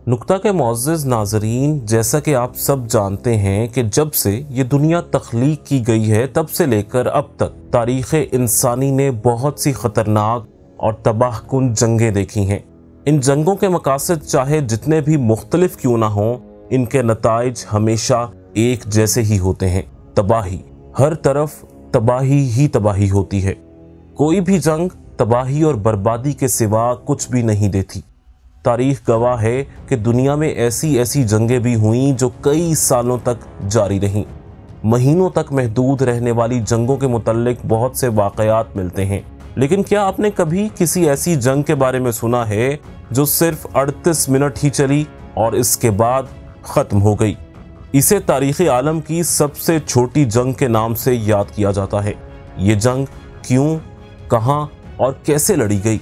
نقطہ کے معزز ناظرین، جیسا کہ آپ سب جانتے ہیں کہ جب سے یہ دنیا تخلیق کی گئی ہے تب سے لے کر اب تک تاریخ انسانی نے بہت سی خطرناک اور تباہ کن جنگیں دیکھی ہیں۔ ان جنگوں کے مقاصد چاہے جتنے بھی مختلف کیوں نہ ہوں، ان کے نتائج ہمیشہ ایک جیسے ہی ہوتے ہیں، تباہی۔ ہر طرف تباہی ہی تباہی ہوتی ہے۔ کوئی بھی جنگ تباہی اور بربادی کے سوا کچھ بھی نہیں دیتی۔ تاریخ گواہ ہے کہ دنیا میں ایسی جنگیں بھی ہوئیں جو کئی سالوں تک جاری رہیں۔ مہینوں تک محدود رہنے والی جنگوں کے متعلق بہت سے واقعات ملتے ہیں، لیکن کیا آپ نے کبھی کسی ایسی جنگ کے بارے میں سنا ہے جو صرف 38 منٹ ہی چلی اور اس کے بعد ختم ہو گئی؟ اسے تاریخ عالم کی سب سے چھوٹی جنگ کے نام سے یاد کیا جاتا ہے۔ یہ جنگ کیوں، کہاں اور کیسے لڑی گئی،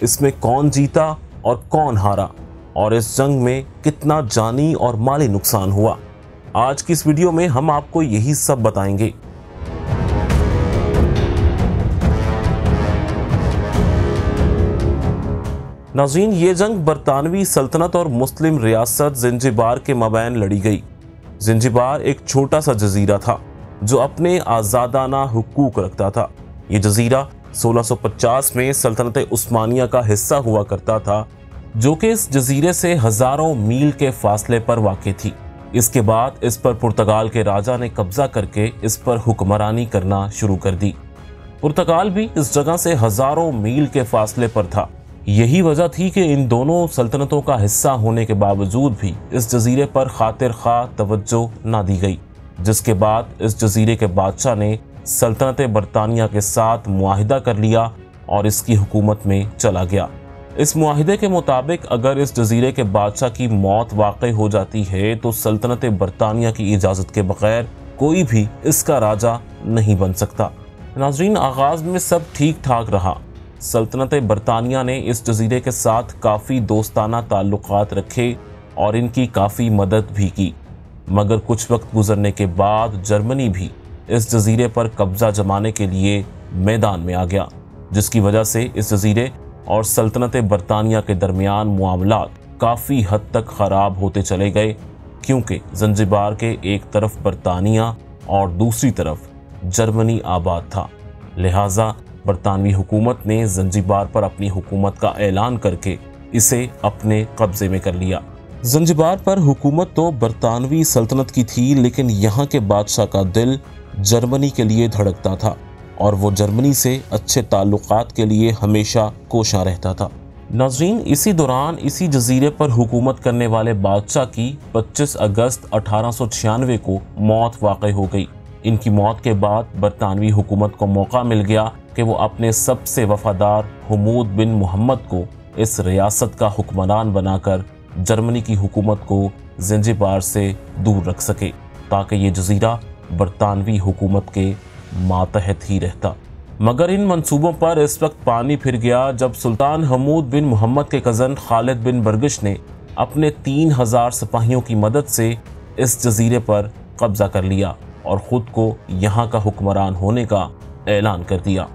اس میں کون جیتا اور کون ہارا، اور اس جنگ میں کتنا جانی اور مالی نقصان ہوا، آج کی اس ویڈیو میں ہم آپ کو یہی سب بتائیں گے۔ ناظرین، یہ جنگ برطانوی سلطنت اور مسلم ریاست زنجبار کے مابین لڑی گئی۔ زنجبار ایک چھوٹا سا جزیرہ تھا جو اپنے آزادانہ حقوق رکھتا تھا۔ یہ جزیرہ 1650 میں سلطنت عثمانیہ کا حصہ ہوا کرتا تھا، جو کہ اس جزیرے سے ہزاروں میل کے فاصلے پر واقع تھی۔ اس کے بعد اس پر پرتگال کے راجا نے قبضہ کر کے اس پر حکمرانی کرنا شروع کر دی۔ پرتگال بھی اس جگہ سے ہزاروں میل کے فاصلے پر تھا۔ یہی وجہ تھی کہ ان دونوں سلطنتوں کا حصہ ہونے کے باوجود بھی اس جزیرے پر خاطر خواہ توجہ نہ دی گئی، جس کے بعد اس جزیرے کے بادشاہ نے سلطنت برطانیہ کے ساتھ معاہدہ کر لیا اور اس کی حکومت میں چلا گیا۔ اس معاہدے کے مطابق اگر اس جزیرے کے بادشاہ کی موت واقع ہو جاتی ہے تو سلطنت برطانیہ کی اجازت کے بغیر کوئی بھی اس کا راجا نہیں بن سکتا۔ ناظرین، آغاز میں سب ٹھیک ٹھاک رہا۔ سلطنت برطانیہ نے اس جزیرے کے ساتھ کافی دوستانہ تعلقات رکھے اور ان کی کافی مدد بھی کی، مگر کچھ وقت گزرنے کے بعد جرمنی بھی اس جزیرے پر قبضہ جمانے کے لیے میدان میں آ گیا، جس کی وجہ سے اس جزیرے اور سلطنت برطانیہ کے درمیان معاملات کافی حد تک خراب ہوتے چلے گئے، کیونکہ زنجبار کے ایک طرف برطانیہ اور دوسری طرف جرمنی آباد تھا۔ لہٰذا برطانوی حکومت نے زنجبار پر اپنی حکومت کا اعلان کر کے اسے اپنے قبضے میں کر لیا۔ زنجبار پر حکومت تو برطانوی سلطنت کی تھی، لیکن یہاں کے بادشاہ کا دل جرمنی کے لیے دھڑکتا تھا اور وہ جرمنی سے اچھے تعلقات کے لیے ہمیشہ کوشاں رہتا تھا۔ ناظرین، اسی دوران اسی جزیرے پر حکومت کرنے والے بادشاہ کی 25 اگست 1896 کو موت واقع ہو گئی۔ ان کی موت کے بعد برطانوی حکومت کو موقع مل گیا کہ وہ اپنے سب سے وفادار حمود بن محمد کو اس ریاست کا حکمران بنا کر جرمنی کی حکومت کو زنجبار سے دور رکھ سکے، تاکہ یہ جزیرہ برطانوی حکومت کے ماتحت ہی رہتا۔ مگر ان منصوبوں پر اس وقت پانی پھر گیا جب سلطان حمود بن محمد کے کزن خالد بن برگش نے اپنے 3000 سپاہیوں کی مدد سے اس جزیرے پر قبضہ کر لیا اور خود کو یہاں کا حکمران ہونے کا اعلان کر دیا۔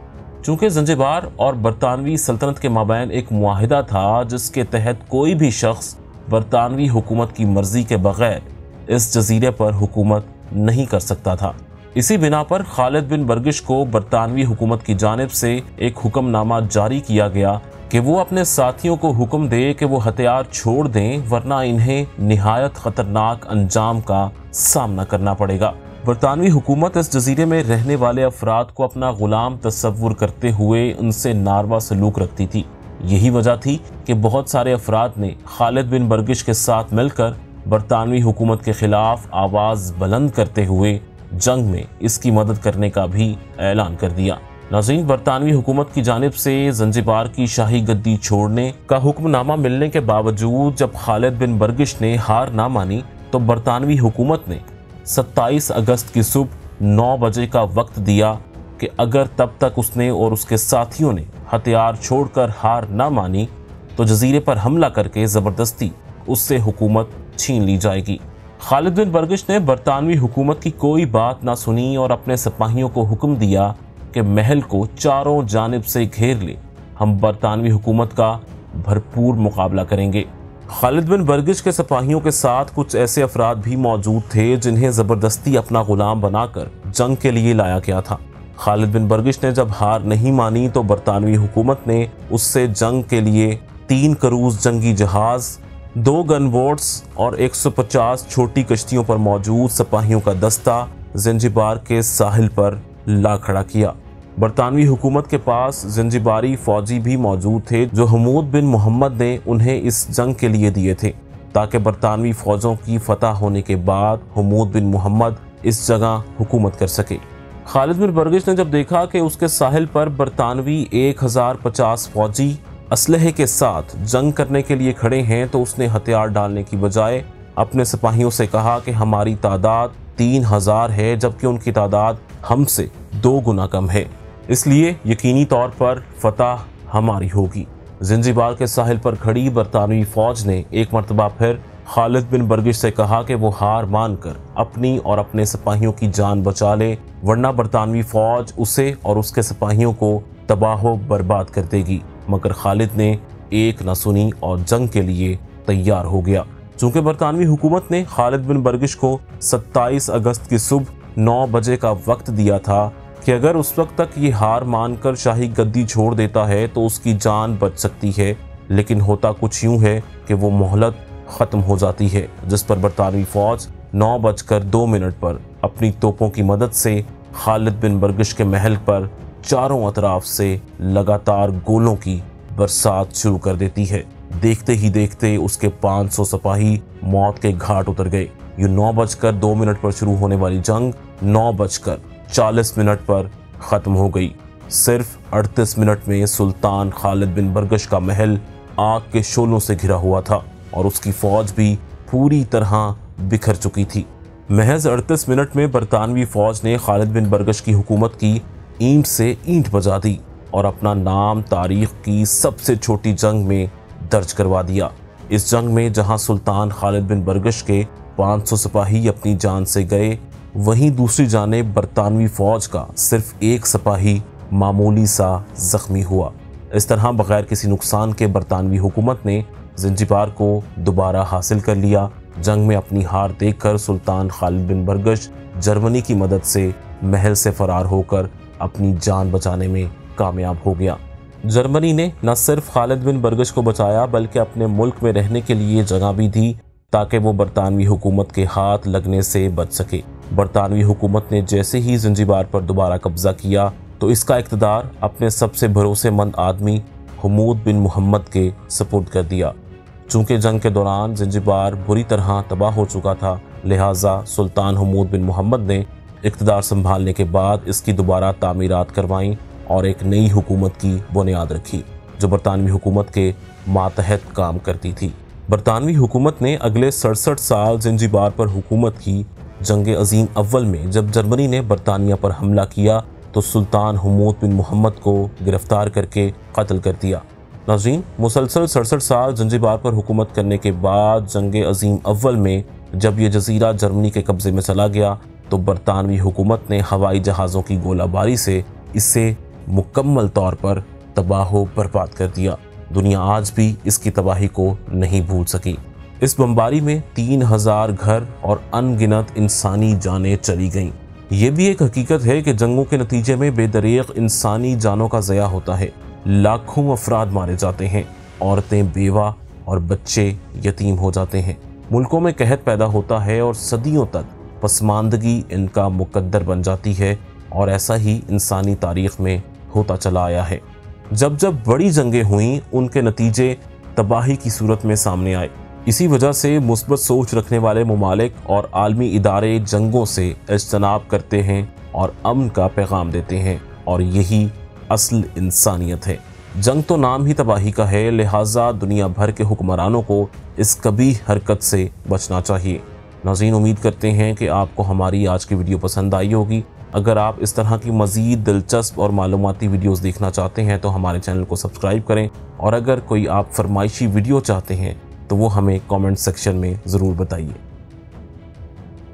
چونکہ زنجبار اور برطانوی سلطنت کے مابین ایک معاہدہ تھا جس کے تحت کوئی بھی شخص برطانوی حکومت کی مرضی کے بغیر اس جزیرے پر حکومت نہیں کر سکتا تھا، اسی بنا پر خالد بن برگش کو برطانوی حکومت کی جانب سے ایک حکم نامہ جاری کیا گیا کہ وہ اپنے ساتھیوں کو حکم دے کہ وہ ہتھیار چھوڑ دیں، ورنہ انہیں نہایت خطرناک انجام کا سامنا کرنا پڑے گا۔ برطانوی حکومت اس جزیرے میں رہنے والے افراد کو اپنا غلام تصور کرتے ہوئے ان سے ناروا سلوک رکھتی تھی۔ یہی وجہ تھی کہ بہت سارے افراد نے خالد بن برگش کے ساتھ مل کر برطانوی حکومت کے خلاف آواز بلند کرتے ہوئے جنگ میں اس کی مدد کرنے کا بھی اعلان کر دیا۔ ناظرین، برطانوی حکومت کی جانب سے زنجبار کی شاہی گدی چھوڑنے کا حکم نامہ ملنے کے باوجود جب خالد بن برگش نے ہار نہ مانی تو برطانوی حکومت نے 27 اگست کی صبح 9 بجے کا وقت دیا کہ اگر تب تک اس نے اور اس کے ساتھیوں نے ہتھیار چھوڑ کر ہار نہ مانی تو جزیرے پر حملہ کر کے زبردستی اس سے حکومت چھین لی جائے گی۔ خالد بن برگش نے برطانوی حکومت کی کوئی بات نہ سنی اور اپنے سپاہیوں کو حکم دیا کہ محل کو چاروں جانب سے گھیر لے، ہم برطانوی حکومت کا بھرپور مقابلہ کریں گے۔ खालिद बिन बरगिश के सिपाहियों के साथ कुछ ऐसे अफराद भी मौजूद थे जिन्हें ज़बरदस्ती अपना गुलाम बनाकर जंग के लिए लाया गया था। खालिद बिन बरगिश ने जब हार नहीं मानी तो बरतानवी हुकूमत ने उससे जंग के लिए 3 क्रूज जंगी जहाज, 2 गन बोट्स और 150 छोटी कश्तियों पर मौजूद सिपाहियों का दस्ता ज़ंजीबार के साहिल पर ला खड़ा किया। बरतानवी हुकूमत के पास ज़ंजीबारी फौजी भी मौजूद थे जो हमूद बिन मोहम्मद ने उन्हें इस जंग के लिए दिए थे, ताकि बरतानवी फौजों की फतह होने के बाद हमूद बिन मोहम्मद इस जगह हुकूमत कर सके। खालिद बिन बरगिश ने जब देखा कि उसके साहिल पर बरतानवी 1050 फौजी असलहे के साथ जंग करने के लिए खड़े हैं तो उसने हथियार डालने की बजाय अपने सिपाहियों से कहा कि हमारी तादाद 3000 है, जबकि उनकी तादाद हमसे 2 गुना कम है, इसलिए यकीनी तौर पर फतह हमारी होगी। ज़ंजीबार के साहिल पर खड़ी बरतानवी फौज ने एक मरतबा फिर खालिद बिन बरगिश से कहा कि वो हार मानकर अपनी और अपने सिपाहियों की जान बचा ले, वरना बरतानवी फौज उसे और उसके सिपाहियों को तबाह बर्बाद कर देगी। मगर खालिद ने एक न सुनी और जंग के लिए तैयार हो गया। चूंकि बरतानवी हुकूमत ने खालिद बिन बरगिश को 27 अगस्त की सुबह 9 बजे का वक्त दिया था कि अगर उस वक्त तक ये हार मानकर शाही गद्दी छोड़ देता है तो उसकी जान बच सकती है, लेकिन होता कुछ यूं है कि वो मोहलत ख़त्म हो जाती है, जिस पर बरतानवी फ़ौज 9:02 पर अपनी तोपों की मदद से खालिद बिन बरगिश के महल पर चारों अतराफ से लगातार गोलों की बरसात शुरू कर देती है। देखते ही देखते उसके 500 सिपाही मौत के घाट उतर गए। ये 9:02 पर शुरू होने वाली जंग 9:40 पर ख़त्म हो गई। सिर्फ 38 मिनट में सुल्तान खालिद बिन बरगिश का महल आग के शोलों से घिरा हुआ था और उसकी फ़ौज भी पूरी तरह बिखर चुकी थी। महज 38 मिनट में बरतानवी फ़ौज ने खालिद बिन बरगिश की हुकूमत की ईंट से ईंट बजा दी और अपना नाम तारीख की सबसे छोटी जंग में दर्ज करवा दिया। इस जंग में जहां सुल्तान खालिद बिन बरगिश के 500 सिपाही अपनी जान से गए, वहीं दूसरी जानिब बरतानवी फ़ौज का सिर्फ एक सिपाही मामूली सा ज़ख्मी हुआ। इस तरह बगैर किसी नुकसान के बरतानवी हुकूमत ने ज़ंजीबार को दोबारा हासिल कर लिया। जंग में अपनी हार देखकर सुल्तान खालिद बिन बरगिश जर्मनी की मदद से महल से फरार होकर अपनी जान बचाने में कामयाब हो गया। जर्मनी ने न सिर्फ खालिद बिन बरगिश को बचाया बल्कि अपने मुल्क में रहने के लिए जगह भी दी ताकि वो बरतानवी हुकूमत के हाथ लगने से बच सके। बरतानवी हुकूमत ने जैसे ही ज़ंजीबार पर दोबारा कब्जा किया तो इसका इक़्तिदार अपने सबसे भरोसेमंद आदमी हमूद बिन मोहम्मद के सपुर्द कर दिया। चूँकि जंग के दौरान ज़ंजीबार बुरी तरह तबाह हो चुका था, लिहाजा सुल्तान हमूद बिन मोहम्मद ने इक़्तिदार संभालने के बाद इसकी दोबारा तामीरात करवाईं और एक नई हुकूमत की बुनियाद रखी जो बरतानवी हुकूमत के मातहत काम करती थी। बरतानवी हुकूमत ने अगले 67 साल ज़ंजीबार पर हुकूमत की। जंग अज़ीम अव्वल में जब जर्मनी ने बरतानिया पर हमला किया तो सुल्तान हमूद बिन मोहम्मद को गिरफ्तार करके कत्ल कर दिया। नाज़रीन, मुसलसल 67 साल ज़ंजीबार पर हुकूमत करने के बाद जंग अज़ीम अव्वल में जब ये जजीरा जर्मनी के कब्ज़े में चला गया तो बरतानवी हुकूमत ने हवाई जहाज़ों की गोलाबारी से इसे मुकम्मल तौर पर तबाह बर्बाद कर दिया। दुनिया आज भी इसकी तबाही को नहीं भूल सकी। इस बमबारी में 3000 घर और अनगिनत इंसानी जानें चली गईं। ये भी एक हकीकत है कि जंगों के नतीजे में बेदरीग इंसानी जानों का ज़या होता है। लाखों अफराद मारे जाते हैं, औरतें, बेवा और बच्चे यतीम हो जाते हैं। मुल्कों में कहत पैदा होता है और सदियों तक पसमानदगी इनका मुकद्दर बन जाती है और ऐसा ही इंसानी तारीख़ में होता चला आया है। जब जब बड़ी जंगें हुईं उनके नतीजे तबाही की सूरत में सामने आए। इसी वजह से मुस्बत सोच रखने वाले ममालिक और आलमी इदारे जंगों से इज्तनाब करते हैं और अमन का पैगाम देते हैं और यही असल इंसानियत है। जंग तो नाम ही तबाही का है, लिहाजा दुनिया भर के हुक्मरानों को इस कबीह हरकत से बचना चाहिए। नाज़रीन, उम्मीद करते हैं कि आपको हमारी आज की वीडियो पसंद आई होगी। अगर आप इस तरह की मज़ीद दिलचस्प और मालूमाती वीडियोस देखना चाहते हैं तो हमारे चैनल को सब्सक्राइब करें और अगर कोई आप फरमाइशी वीडियो चाहते हैं तो वो हमें कमेंट सेक्शन में ज़रूर बताइए।